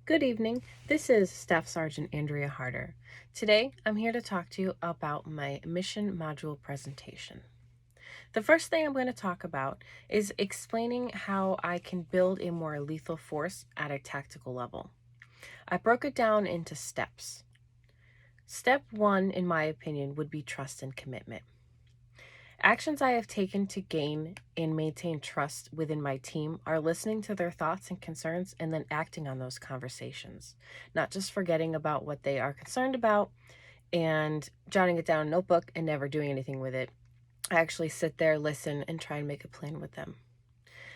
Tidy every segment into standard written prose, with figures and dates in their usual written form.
Good evening. This is Staff Sergeant Andrea Harder. Today, I'm here to talk to you about my mission module presentation. The first thing I'm going to talk about is explaining how I can build a more lethal force at a tactical level. I broke it down into steps. Step 1, in my opinion, would be trust and commitment. Actions I have taken to gain and maintain trust within my team are listening to their thoughts and concerns and then acting on those conversations, not just forgetting about what they are concerned about and jotting it down in a notebook and never doing anything with it. I actually sit there, listen, and try and make a plan with them.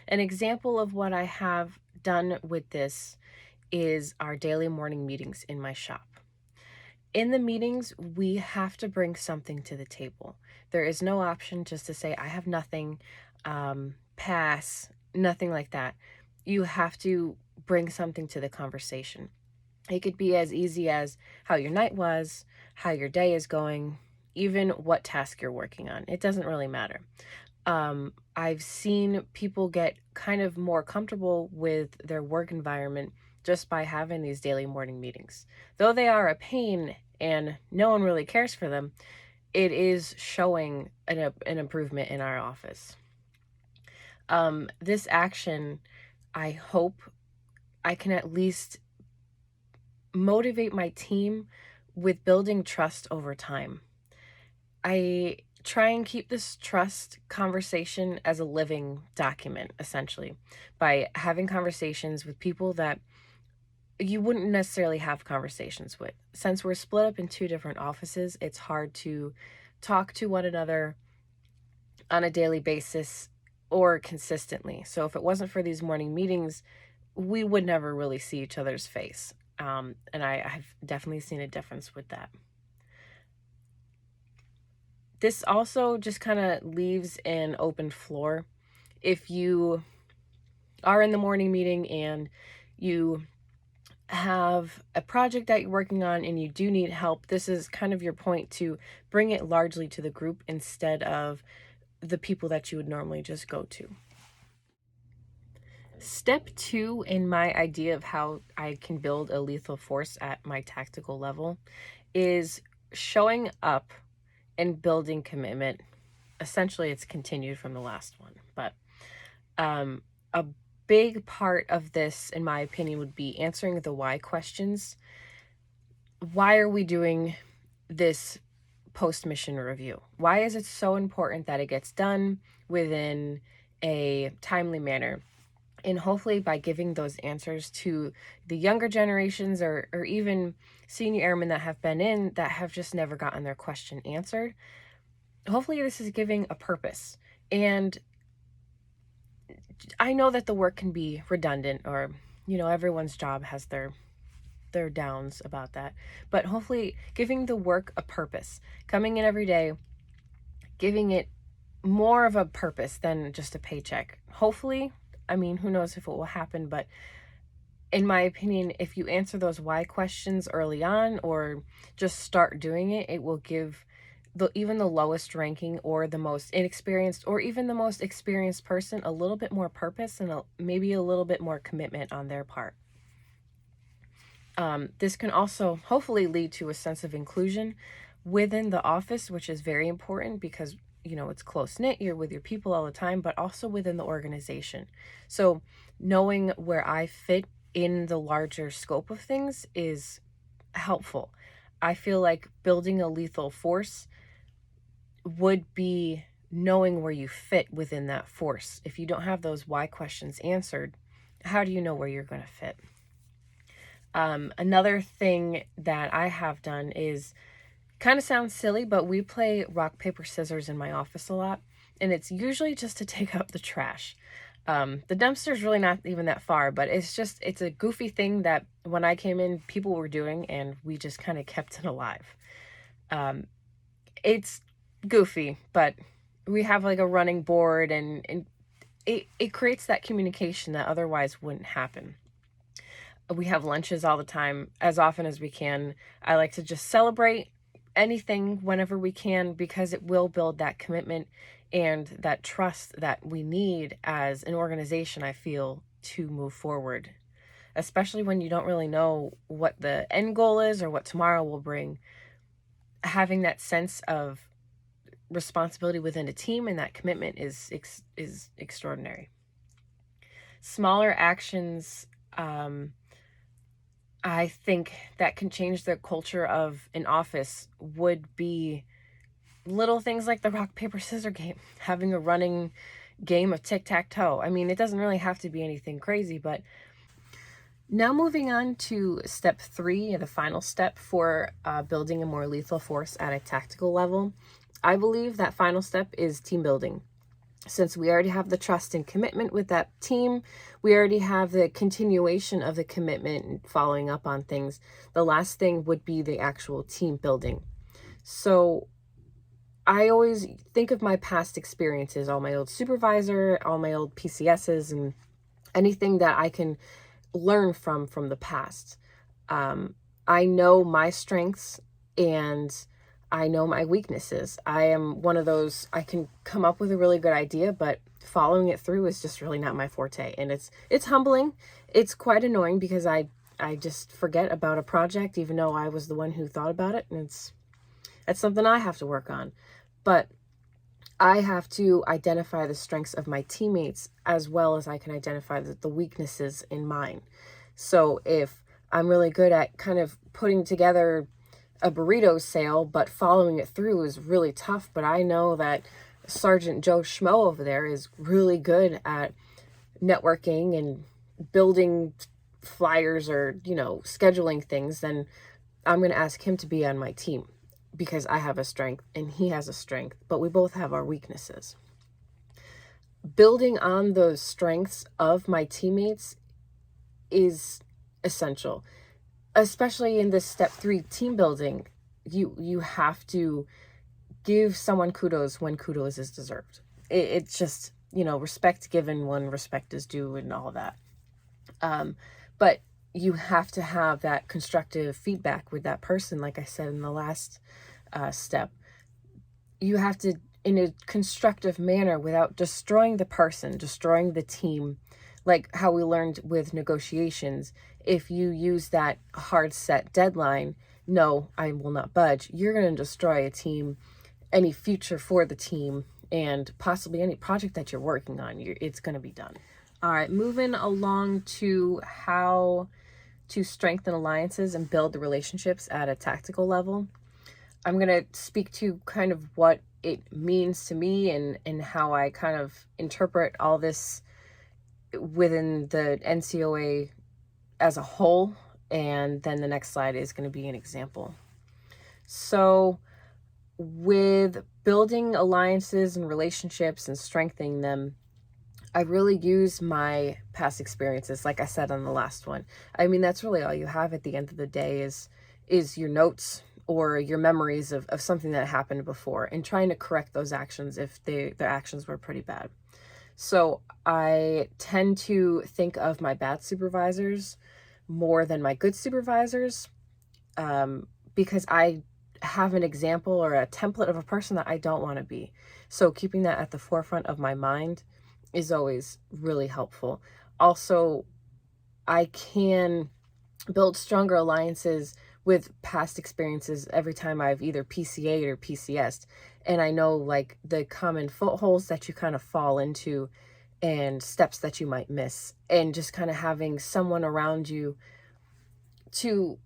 An example of what I have done with this is our daily morning meetings in my shop. In the meetings, we have to bring something to the table. There is no option just to say, I have nothing, pass, nothing like that. You have to bring something to the conversation. It could be as easy as how your night was, how your day is going, even what task you're working on. It doesn't really matter. I've seen people get kind of more comfortable with their work environment just by having these daily morning meetings. Though they are a pain and no one really cares for them, it is showing an improvement in our office. This action, I hope I can at least motivate my team with building trust over time. I try and keep this trust conversation as a living document, essentially, by having conversations with people that you wouldn't necessarily have conversations with. Since we're split up in two different offices, it's hard to talk to one another on a daily basis or consistently. So if it wasn't for these morning meetings, we would never really see each other's face. And I've definitely seen a difference with that. This also just kind of leaves an open floor. If you are in the morning meeting and you have a project that you're working on and you do need help, this is kind of your point to bring it largely to the group instead of the people that you would normally just go to. Step 2 in my idea of how I can build a lethal force at my tactical level is showing up and building commitment. Essentially, it's continued from the last one, but a big part of this, in my opinion, would be answering the why questions. Why are we doing this post-mission review? Why is it so important that it gets done within a timely manner? And hopefully by giving those answers to the younger generations or even senior airmen that have been in that have just never gotten their question answered, hopefully this is giving a purpose. And I know that the work can be redundant or, everyone's job has their downs about that. But hopefully giving the work a purpose, coming in every day, giving it more of a purpose than just a paycheck. Hopefully, I mean, who knows if it will happen, but in my opinion, if you answer those why questions early on or just start doing it, it will give even the lowest ranking or the most inexperienced or even the most experienced person a little bit more purpose and maybe a little bit more commitment on their part. This can also hopefully lead to a sense of inclusion within the office, which is very important because, it's close knit, you're with your people all the time, but also within the organization. So knowing where I fit in the larger scope of things is helpful. I feel like building a lethal force would be knowing where you fit within that force. If you don't have those why questions answered, how do you know where you're going to fit? Another thing that I have done is kind of sounds silly, but we play rock, paper, scissors in my office a lot. And it's usually just to take out the trash. The dumpster's really not even that far, but it's a goofy thing that when I came in, people were doing, and we just kind of kept it alive. It's goofy, but we have like a running board and it creates that communication that otherwise wouldn't happen. We have lunches all the time, as often as we can. I like to just celebrate anything whenever we can because it will build that commitment and that trust that we need as an organization, I feel, to move forward. especially when you don't really know what the end goal is or what tomorrow will bring. Having that sense of responsibility within a team and that commitment is extraordinary. Smaller actions, I think, that can change the culture of an office would be little things like the rock, paper, scissors game, having a running game of tic-tac-toe. I mean, it doesn't really have to be anything crazy, but now moving on to step 3, the final step for building a more lethal force at a tactical level. I believe that final step is team building. Since we already have the trust and commitment with that team, we already have the continuation of the commitment and following up on things. The last thing would be the actual team building. So I always think of my past experiences, all my old supervisor, all my old PCSs, and anything that I can learn from the past. I know my strengths and I know my weaknesses. I am one of those, I can come up with a really good idea, but following it through is just really not my forte. And it's humbling. It's quite annoying because I just forget about a project, even though I was the one who thought about it. And that's something I have to work on. But I have to identify the strengths of my teammates as well as I can identify the weaknesses in mine. So if I'm really good at kind of putting together a burrito sale, but following it through is really tough, but I know that Sergeant Joe Schmo over there is really good at networking and building flyers or, scheduling things, then I'm going to ask him to be on my team because I have a strength and he has a strength, but we both have our weaknesses. Building on those strengths of my teammates is essential, especially in this step 3 team building. You have to give someone kudos when kudos is deserved. It's just, respect given when respect is due and all that. But you have to have that constructive feedback with that person. Like I said in the last step, you have to, in a constructive manner, without destroying the person, destroying the team, like how we learned with negotiations. If you use that hard set deadline, no, I will not budge, you're going to destroy a team, any future for the team, and possibly any project that you're working on. It's going to be done. All right, moving along to how to strengthen alliances and build the relationships at a tactical level. I'm going to speak to kind of what it means to me and how I kind of interpret all this within the NCOA as a whole. And then the next slide is going to be an example. So with building alliances and relationships and strengthening them, I really use my past experiences, like I said on the last one. I mean, that's really all you have at the end of the day is your notes or your memories of something that happened before and trying to correct those actions if the actions were pretty bad. So I tend to think of my bad supervisors more than my good supervisors, because I have an example or a template of a person that I don't want to be. So keeping that at the forefront of my mind is always really helpful. Also, I can build stronger alliances with past experiences every time I've either PCA'd or PCS'd. And I know like the common footholes that you kind of fall into and steps that you might miss. And just kind of having someone around you to,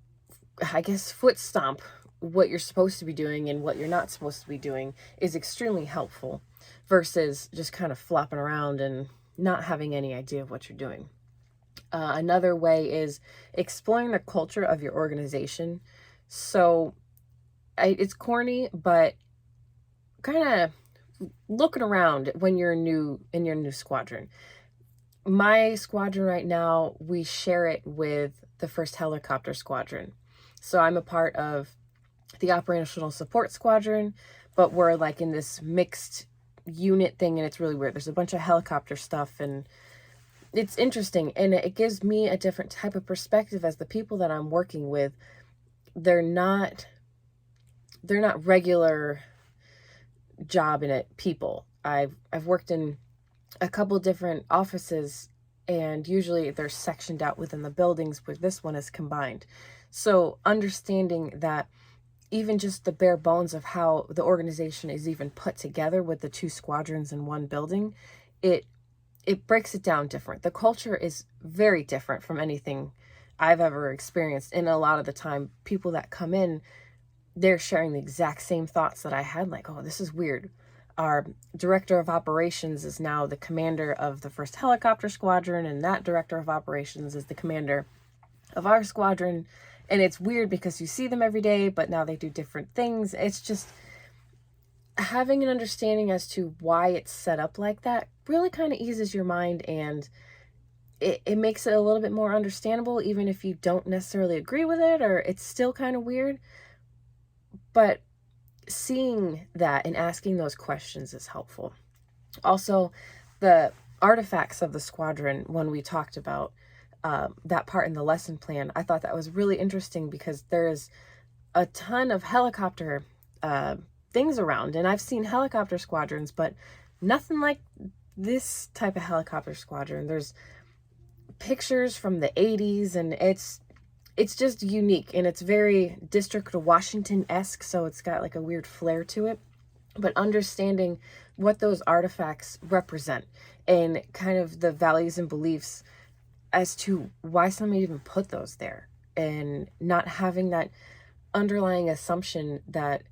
I guess, foot stomp what you're supposed to be doing and what you're not supposed to be doing is extremely helpful versus just kind of flopping around and not having any idea of what you're doing. Another way is exploring the culture of your organization. So it's corny, but kind of looking around when you're new in your new squadron. My squadron right now, we share it with the 1st Helicopter Squadron. So I'm a part of the Operational Support Squadron, but we're like in this mixed unit thing, and it's really weird. There's a bunch of helicopter stuff, and it's interesting, and it gives me a different type of perspective as the people that I'm working with. They're not regular job in it people. I've worked in a couple different offices and usually they're sectioned out within the buildings, where this one is combined. So understanding that even just the bare bones of how the organization is even put together with the two squadrons in one building, it breaks it down different. The culture is very different from anything I've ever experienced. And a lot of the time, people that come in, they're sharing the exact same thoughts that I had, like, oh, this is weird. Our director of operations is now the commander of the 1st Helicopter Squadron, and that director of operations is the commander of our squadron. And it's weird because you see them every day, but now they do different things. It's just having an understanding as to why it's set up like that really kind of eases your mind, and it makes it a little bit more understandable, even if you don't necessarily agree with it, or it's still kind of weird. But seeing that and asking those questions is helpful. Also, the artifacts of the squadron, when we talked about that part in the lesson plan, I thought that was really interesting because there's a ton of helicopter things around, and I've seen helicopter squadrons, but nothing like this type of helicopter squadron. There's pictures from the 80s, and it's just unique, and it's very District of Washington-esque, so it's got like a weird flair to it. But understanding what those artifacts represent and kind of the values and beliefs as to why somebody even put those there, and not having that underlying assumption that,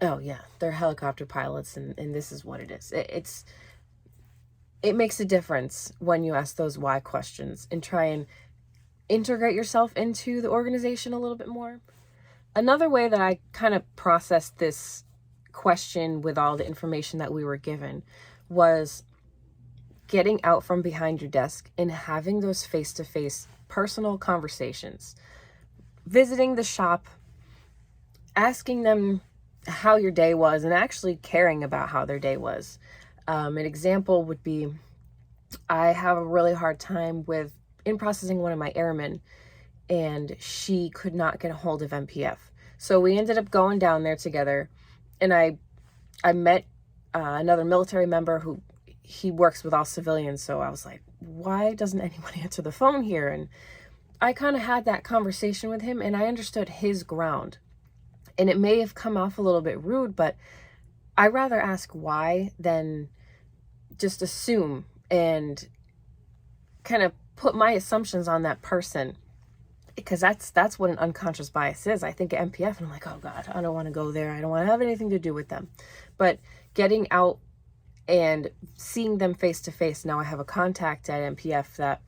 oh yeah, they're helicopter pilots and this is what it is. It makes a difference when you ask those why questions and try and integrate yourself into the organization a little bit more. Another way that I kind of processed this question with all the information that we were given was getting out from behind your desk and having those face-to-face personal conversations, visiting the shop, asking them how your day was, and actually caring about how their day was. An example would be, I have a really hard time with in processing one of my airmen, and she could not get a hold of MPF. So we ended up going down there together, and I met another military member who he works with all civilians. So I was like, why doesn't anyone answer the phone here? And I kind of had that conversation with him, and I understood his ground. And it may have come off a little bit rude, but I rather ask why than just assume and kind of put my assumptions on that person, because that's what an unconscious bias is. I think of MPF and I'm like, oh God, I don't want to go there. I don't want to have anything to do with them. But getting out and seeing them face to face, now I have a contact at MPF that,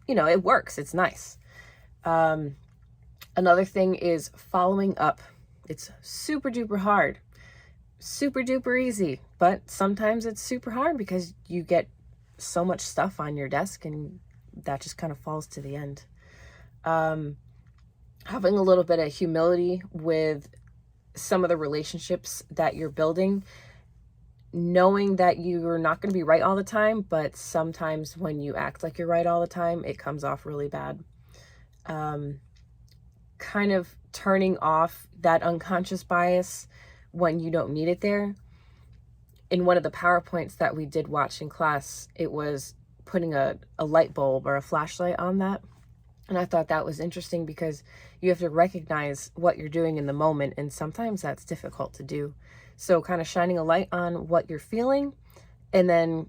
it works. It's nice. Another thing is following up. It's super duper hard, super duper easy, but sometimes it's super hard because you get so much stuff on your desk and that just kind of falls to the end. Having a little bit of humility with some of the relationships that you're building, knowing that you're not going to be right all the time, but sometimes when you act like you're right all the time, it comes off really bad. Kind of turning off that unconscious bias when you don't need it there. In one of the PowerPoints that we did watch in class, it was putting a light bulb or a flashlight on that. And I thought that was interesting because you have to recognize what you're doing in the moment, and sometimes that's difficult to do. So kind of shining a light on what you're feeling and then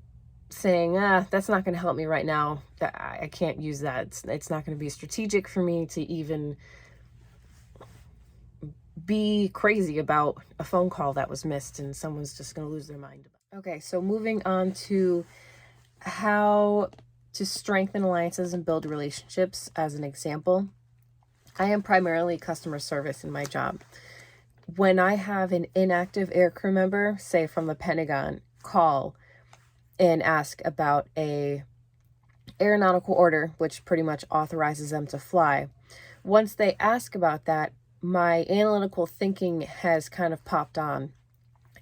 saying, that's not going to help me right now. I can't use that. It's not going to be strategic for me to even be crazy about a phone call that was missed and someone's just going to lose their mind. Okay, so moving on to how to strengthen alliances and build relationships. As an example, I am primarily customer service in my job. When I have an inactive aircrew member, say from the Pentagon, call and ask about a aeronautical order, which pretty much authorizes them to fly, once they ask about that, my analytical thinking has kind of popped on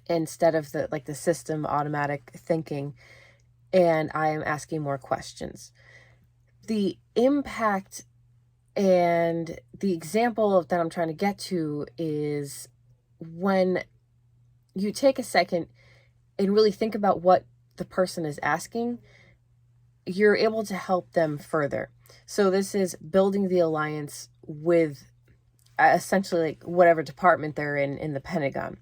instead of the system automatic thinking, and I am asking more questions. The impact and the example that I'm trying to get to is when you take a second and really think about what the person is asking, you're able to help them further. So this is building the alliance with essentially like whatever department they're in the Pentagon.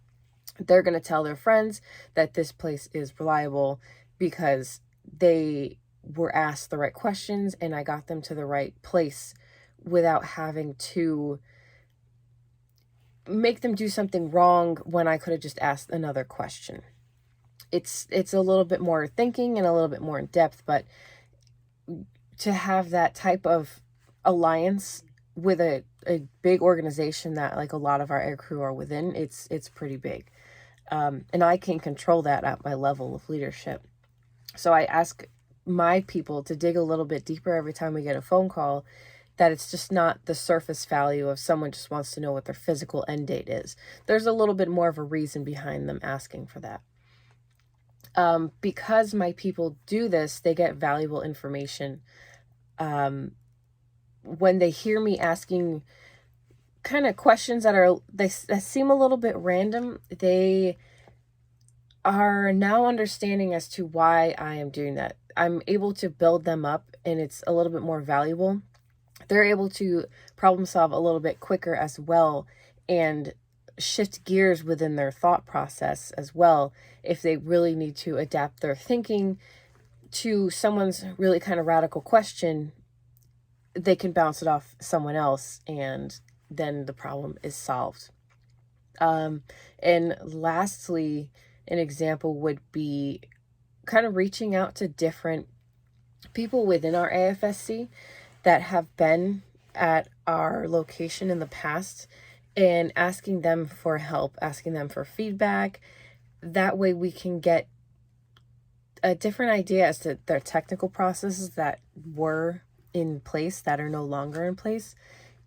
They're going to tell their friends that this place is reliable because they were asked the right questions and I got them to the right place without having to make them do something wrong when I could have just asked another question. It's a little bit more thinking and a little bit more in depth, but to have that type of alliance with a big organization that like a lot of our aircrew are within, it's pretty big. And I can control that at my level of leadership. So I ask my people to dig a little bit deeper every time we get a phone call, that it's just not the surface value of someone just wants to know what their physical end date is. There's a little bit more of a reason behind them asking for that. Because my people do this, they get valuable information. When they hear me asking kind of questions that seem a little bit random, they are now understanding as to why I am doing that. I'm able to build them up and it's a little bit more valuable. They're able to problem solve a little bit quicker as well and shift gears within their thought process as well. If they really need to adapt their thinking to someone's really kind of radical question, they can bounce it off someone else and then the problem is solved. And lastly, an example would be kind of reaching out to different people within our AFSC that have been at our location in the past and asking them for help, asking them for feedback. That way we can get a different idea as to their technical processes that were in place that are no longer in place,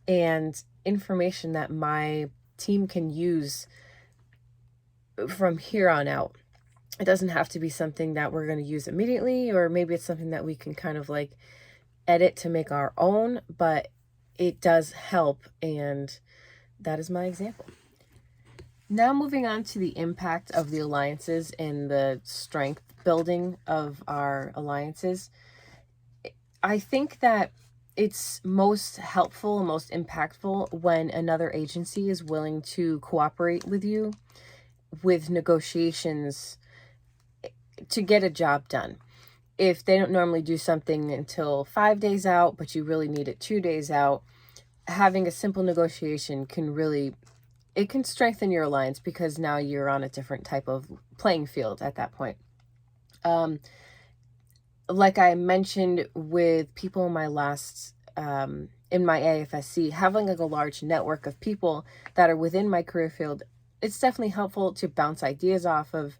and information that my team can use from here on out. It doesn't have to be something that we're going to use immediately, or maybe it's something that we can kind of like edit to make our own, but it does help, and that is my example. Now moving on to the impact of the alliances and the strength building of our alliances. I think that it's most helpful and most impactful when another agency is willing to cooperate with you with negotiations to get a job done. If they don't normally do something until 5 days out, but you really need it 2 days out, having a simple negotiation it can strengthen your alliance because now you're on a different type of playing field at that point. Like I mentioned with people in my last, in my AFSC, having like a large network of people that are within my career field, it's definitely helpful to bounce ideas off of.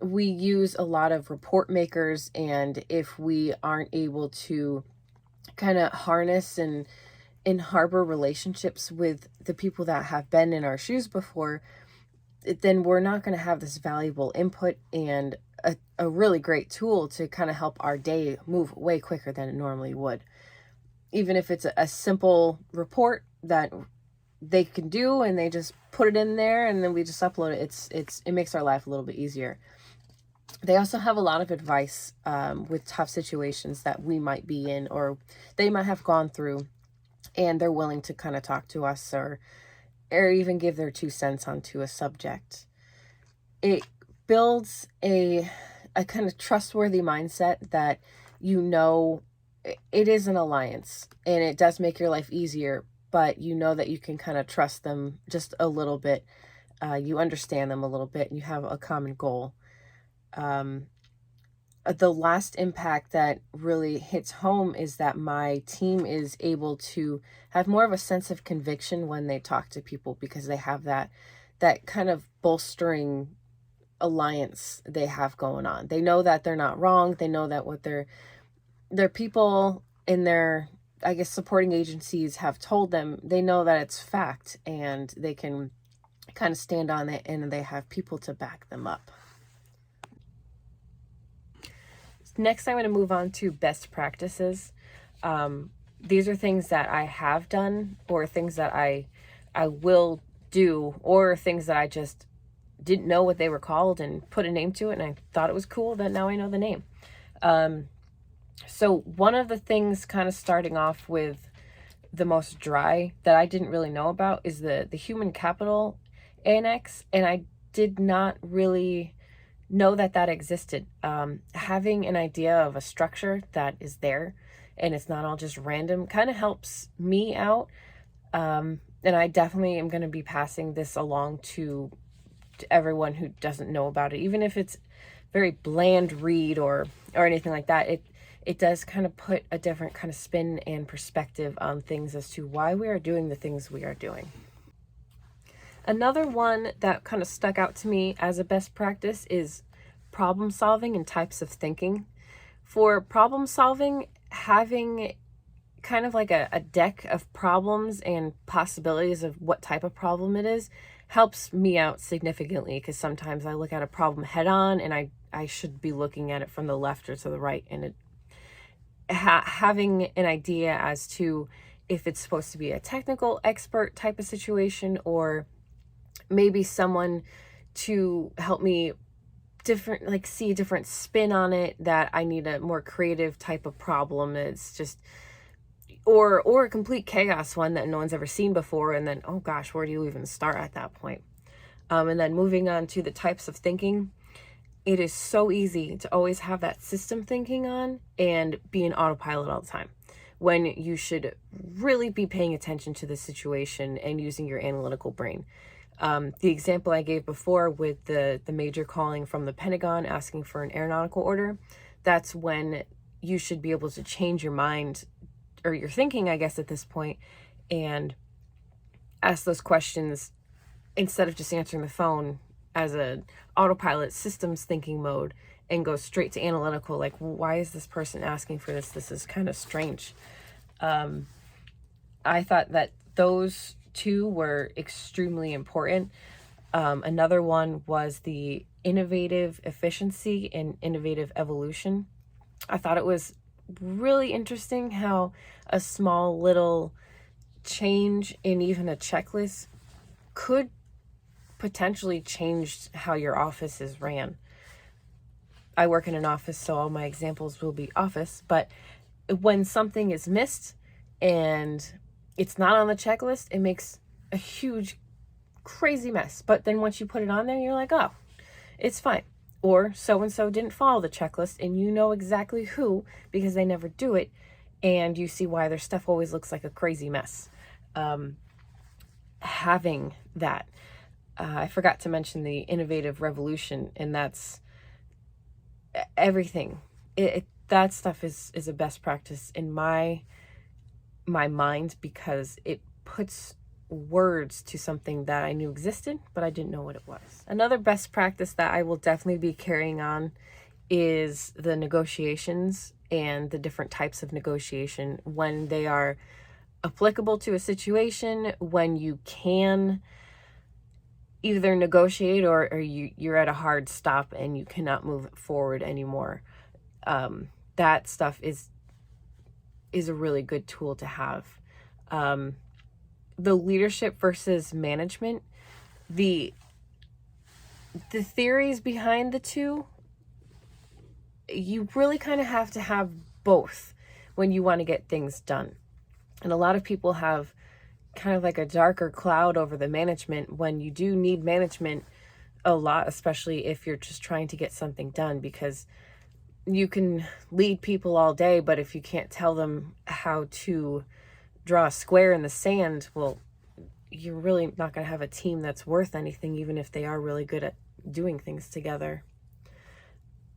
We use a lot of report makers, and if we aren't able to kind of harness and harbor relationships with the people that have been in our shoes before, then we're not going to have this valuable input and a really great tool to kind of help our day move way quicker than it normally would. Even if it's a simple report that they can do and they just put it in there and then we just upload it, it makes our life a little bit easier. They also have a lot of advice with tough situations that we might be in or they might have gone through, and they're willing to kind of talk to us or even give their 2 cents onto a subject. It builds a kind of trustworthy mindset that it is an alliance and it does make your life easier, but you know that you can kind of trust them just a little bit. You understand them a little bit and you have a common goal. The last impact that really hits home is that my team is able to have more of a sense of conviction when they talk to people because they have that kind of bolstering alliance they have going on. They know that they're not wrong. They know that what their people in their, I guess, supporting agencies have told them, they know that it's fact and they can kind of stand on it and they have people to back them up. Next, I'm going to move on to best practices. These are things that I have done or things that I will do or things that I just didn't know what they were called and put a name to it and I thought it was cool that now I know the name. So one of the things, kind of starting off with the most dry, that I didn't really know about is the human capital annex, and I did not really know that that existed. Having an idea of a structure that is there and it's not all just random kind of helps me out. And I definitely am going to be passing this along to everyone who doesn't know about it, even if it's very bland read or anything like that. It does kind of put a different kind of spin and perspective on things as to why we are doing the things we are doing. Another one that kind of stuck out to me as a best practice is problem solving and types of thinking. For problem solving, having kind of like a deck of problems and possibilities of what type of problem it is helps me out significantly, because sometimes I look at a problem head on and I should be looking at it from the left or to the right, and having an idea as to if it's supposed to be a technical expert type of situation or maybe someone to help me different, like see a different spin on it, that I need a more creative type of problem. It's just or a complete chaos one that no one's ever seen before, and then oh gosh, where do you even start at that point? And then moving on to the types of thinking, it is so easy to always have that system thinking on and be in autopilot all the time, when you should really be paying attention to the situation and using your analytical brain. The example I gave before with the major calling from the Pentagon asking for an aeronautical order, that's when you should be able to change your mind, or your thinking, I guess, at this point, and ask those questions instead of just answering the phone as a autopilot systems thinking mode, and go straight to analytical, like, why is this person asking for this? This is kind of strange. I thought that those two were extremely important. Another one was the innovative efficiency and innovative evolution. I thought it was really interesting how a small little change in even a checklist could potentially change how your office is ran. I work in an office, so all my examples will be office, but when something is missed and it's not on the checklist, it makes a huge, crazy mess. But then once you put it on there, you're like, oh, it's fine. Or so-and-so didn't follow the checklist, and you know exactly who, because they never do it, and you see why their stuff always looks like a crazy mess. Having that. I forgot to mention the innovative revolution, and that's everything. That stuff is a best practice in my mind, because it puts words to something that I knew existed, but I didn't know what it was. Another best practice that I will definitely be carrying on is the negotiations and the different types of negotiation, when they are applicable to a situation, when you can either negotiate or you're at a hard stop and you cannot move forward anymore. That stuff is a really good tool to have. The leadership versus management, the theories behind the two, you really kind of have to have both when you want to get things done. And a lot of people have kind of like a darker cloud over the management, when you do need management a lot, especially if you're just trying to get something done, because you can lead people all day, but if you can't tell them how to draw a square in the sand, well, you're really not going to have a team that's worth anything, even if they are really good at doing things together.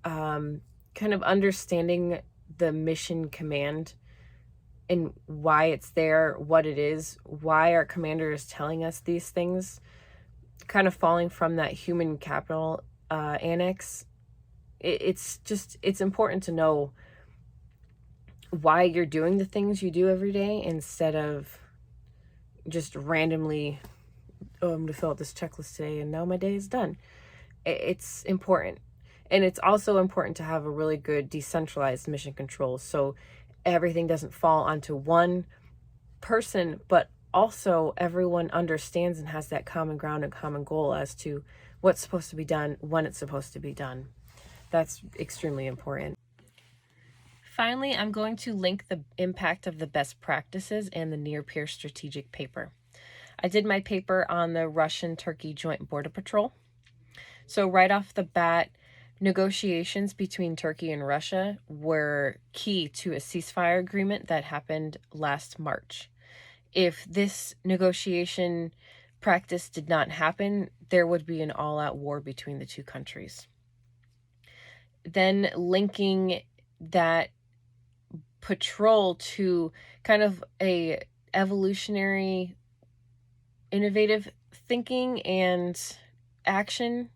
Kind of understanding the mission command and why it's there, what it is, why our commander is telling us these things, kind of falling from that human capital annex. It's important to know why you're doing the things you do every day, instead of just randomly, oh, I'm going to fill out this checklist today and now my day is done. It's important. And it's also important to have a really good decentralized mission control, so everything doesn't fall onto one person, but also everyone understands and has that common ground and common goal as to what's supposed to be done, when it's supposed to be done. That's extremely important. Finally, I'm going to link the impact of the best practices and the near-peer strategic paper. I did my paper on the Russian-Turkey Joint Border Patrol. So right off the bat, negotiations between Turkey and Russia were key to a ceasefire agreement that happened last March. If this negotiation practice did not happen, there would be an all-out war between the two countries. Then linking that patrol to kind of a evolutionary, innovative thinking and action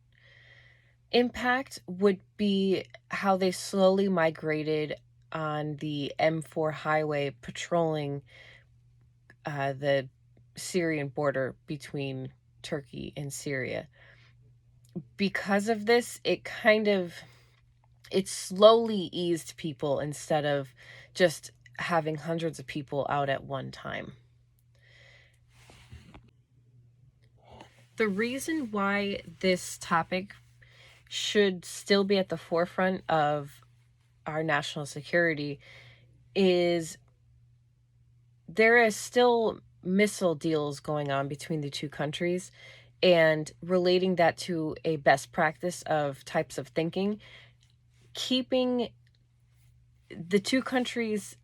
impact would be how they slowly migrated on the M4 highway patrolling the Syrian border between Turkey and Syria. Because of this, it slowly eased people instead of just having hundreds of people out at one time. The reason why this topic should still be at the forefront of our national security is there is still missile deals going on between the two countries, and relating that to a best practice of types of thinking, keeping the two countries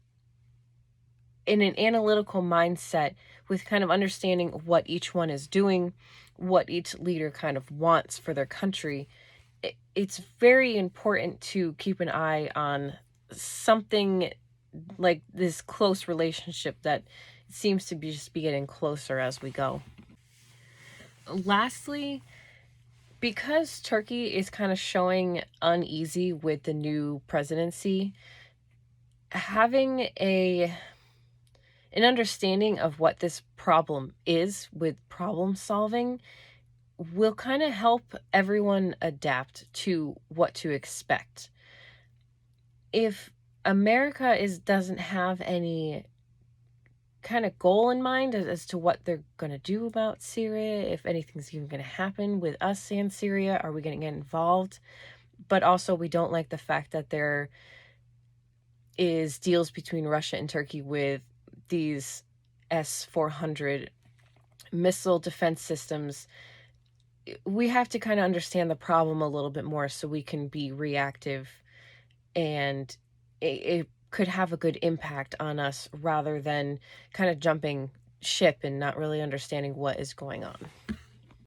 in an analytical mindset with kind of understanding what each one is doing, what each leader kind of wants for their country. It's very important to keep an eye on something like this close relationship that seems to be just be getting closer as we go. Lastly, because Turkey is kind of showing uneasy with the new presidency, having an understanding of what this problem is with problem solving will kind of help everyone adapt to what to expect. If America doesn't have any kind of goal in mind as to what they're going to do about Syria, if anything's even going to happen with us and Syria, are we going to get involved? But also, we don't like the fact that there is deals between Russia and Turkey with these S-400 missile defense systems. We have to kind of understand the problem a little bit more so we can be reactive, and it could have a good impact on us rather than kind of jumping ship and not really understanding what is going on.